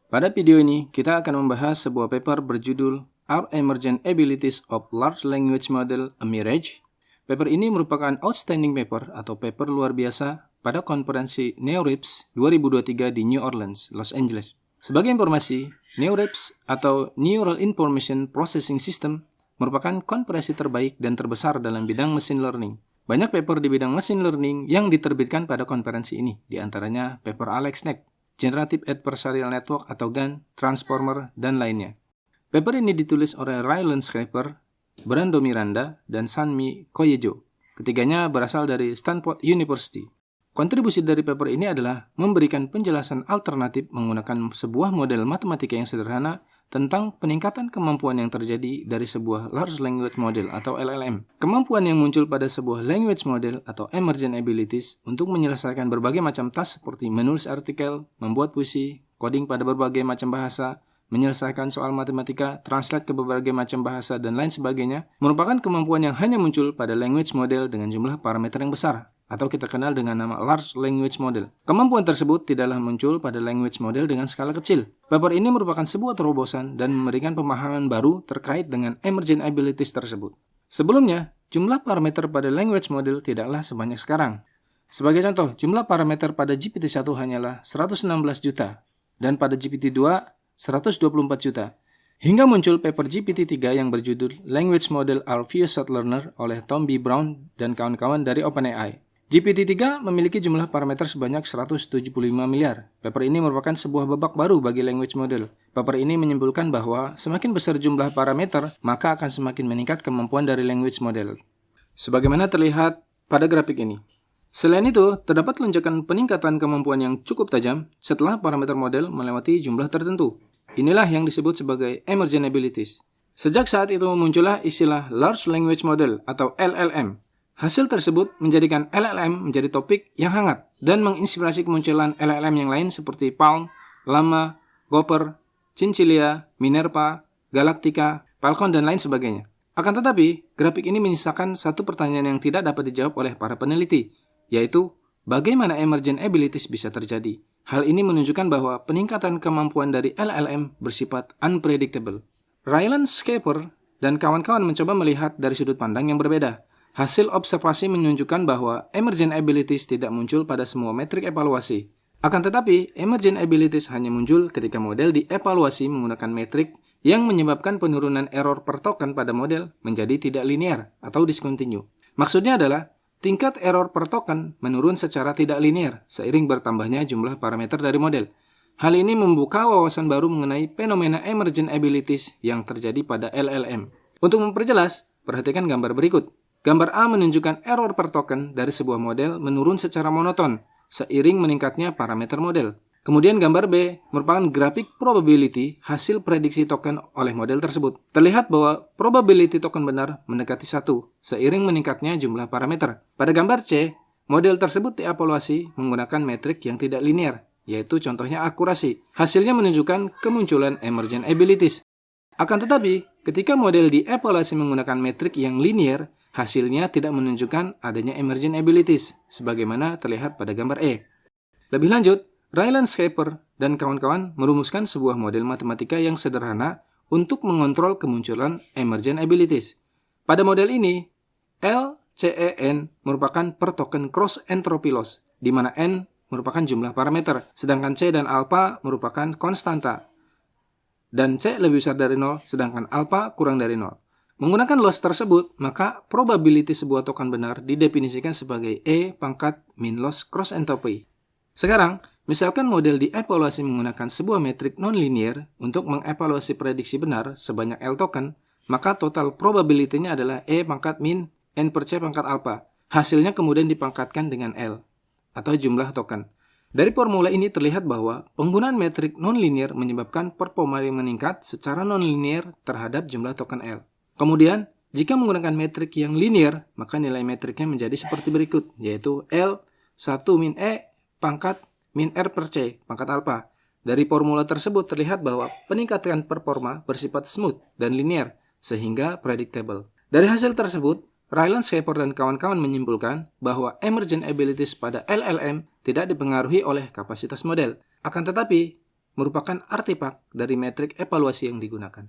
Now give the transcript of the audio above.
Pada video ini, kita akan membahas sebuah paper berjudul Are Emergent Abilities of Large Language Model a Mirage? Paper ini merupakan outstanding paper atau paper luar biasa pada konferensi NeurIPS 2023 di New Orleans, Los Angeles. Sebagai informasi, NeurIPS atau Neural Information Processing System merupakan konferensi terbaik dan terbesar dalam bidang machine learning. Banyak paper di bidang machine learning yang diterbitkan pada konferensi ini, di antaranya paper AlexNet, Generative Adversarial Network atau GAN, Transformer, dan lainnya. Paper ini ditulis oleh Ryland Schaefer, Brando Miranda, dan Sanmi Koyejo. Ketiganya berasal dari Stanford University. Kontribusi dari paper ini adalah memberikan penjelasan alternatif menggunakan sebuah model matematika yang sederhana tentang peningkatan kemampuan yang terjadi dari sebuah Large Language Model atau LLM. Kemampuan yang muncul pada sebuah language model atau emergent abilities untuk menyelesaikan berbagai macam task seperti menulis artikel, membuat puisi, coding pada berbagai macam bahasa, menyelesaikan soal matematika, translate ke berbagai macam bahasa, dan lain sebagainya, merupakan kemampuan yang hanya muncul pada language model dengan jumlah parameter yang besar, atau kita kenal dengan nama Large Language Model. Kemampuan tersebut tidaklah muncul pada language model dengan skala kecil. Paper ini merupakan sebuah terobosan dan memberikan pemahaman baru terkait dengan emergent abilities tersebut. Sebelumnya, jumlah parameter pada language model tidaklah sebanyak sekarang. Sebagai contoh, jumlah parameter pada GPT-1 hanyalah 116 juta, dan pada GPT-2, 124 juta. Hingga muncul paper GPT-3 yang berjudul Language Model Are Few Short Learner oleh Tom B. Brown dan kawan-kawan dari OpenAI. GPT-3 memiliki jumlah parameter sebanyak 175 miliar. Paper ini merupakan sebuah babak baru bagi language model. Paper ini menyimpulkan bahwa semakin besar jumlah parameter, maka akan semakin meningkat kemampuan dari language model. Sebagaimana terlihat pada grafik ini. Selain itu, terdapat lonjakan peningkatan kemampuan yang cukup tajam setelah parameter model melewati jumlah tertentu. Inilah yang disebut sebagai emergent abilities. Sejak saat itu muncullah istilah Large Language Model atau LLM. Hasil tersebut menjadikan LLM menjadi topik yang hangat dan menginspirasi kemunculan LLM yang lain seperti Palm, Llama, Gopher, Chinchilla, Minerva, Galactica, Falcon, dan lain sebagainya. Akan tetapi, grafik ini menyisakan satu pertanyaan yang tidak dapat dijawab oleh para peneliti, yaitu bagaimana emergent abilities bisa terjadi. Hal ini menunjukkan bahwa peningkatan kemampuan dari LLM bersifat unpredictable. Ryland Schaefer dan kawan-kawan mencoba melihat dari sudut pandang yang berbeda. Hasil observasi menunjukkan bahwa emergent abilities tidak muncul pada semua metrik evaluasi. Akan tetapi, emergent abilities hanya muncul ketika model dievaluasi menggunakan metrik yang menyebabkan penurunan error per token pada model menjadi tidak linear atau discontinue. Maksudnya adalah, tingkat error per token menurun secara tidak linear seiring bertambahnya jumlah parameter dari model. Hal ini membuka wawasan baru mengenai fenomena emergent abilities yang terjadi pada LLM. Untuk memperjelas, perhatikan gambar berikut. Gambar A menunjukkan error per token dari sebuah model menurun secara monoton seiring meningkatnya parameter model. Kemudian gambar B merupakan grafik probability hasil prediksi token oleh model tersebut. Terlihat bahwa probability token benar mendekati 1 seiring meningkatnya jumlah parameter. Pada gambar C, model tersebut dievaluasi menggunakan metrik yang tidak linear, yaitu contohnya akurasi. Hasilnya menunjukkan kemunculan emergent abilities. Akan tetapi, ketika model dievaluasi menggunakan metrik yang linear, hasilnya tidak menunjukkan adanya emergent abilities, sebagaimana terlihat pada gambar E. Lebih lanjut, Ryland Schaefer dan kawan-kawan merumuskan sebuah model matematika yang sederhana untuk mengontrol kemunculan emergent abilities. Pada model ini, LCEN merupakan per token cross entropy loss, di mana N merupakan jumlah parameter, sedangkan C dan alpha merupakan konstanta, dan C lebih besar dari 0, sedangkan alpha kurang dari 0. Menggunakan loss tersebut, maka probability sebuah token benar didefinisikan sebagai E pangkat min loss cross entropy. Sekarang, misalkan model dievaluasi menggunakan sebuah metrik non-linear untuk mengevaluasi prediksi benar sebanyak L token, maka total probability-nya adalah E pangkat min N per C pangkat alpha. Hasilnya kemudian dipangkatkan dengan L, atau jumlah token. Dari formula ini terlihat bahwa penggunaan metrik non-linear menyebabkan performa yang meningkat secara non-linear terhadap jumlah token L. Kemudian, jika menggunakan metrik yang linear, maka nilai metriknya menjadi seperti berikut, yaitu L 1 min E pangkat min R per C pangkat alpha. Dari formula tersebut terlihat bahwa peningkatan performa bersifat smooth dan linear, sehingga predictable. Dari hasil tersebut, Ryland Schaefer dan kawan-kawan menyimpulkan bahwa emergent abilities pada LLM tidak dipengaruhi oleh kapasitas model. Akan tetapi, merupakan artefak dari metrik evaluasi yang digunakan.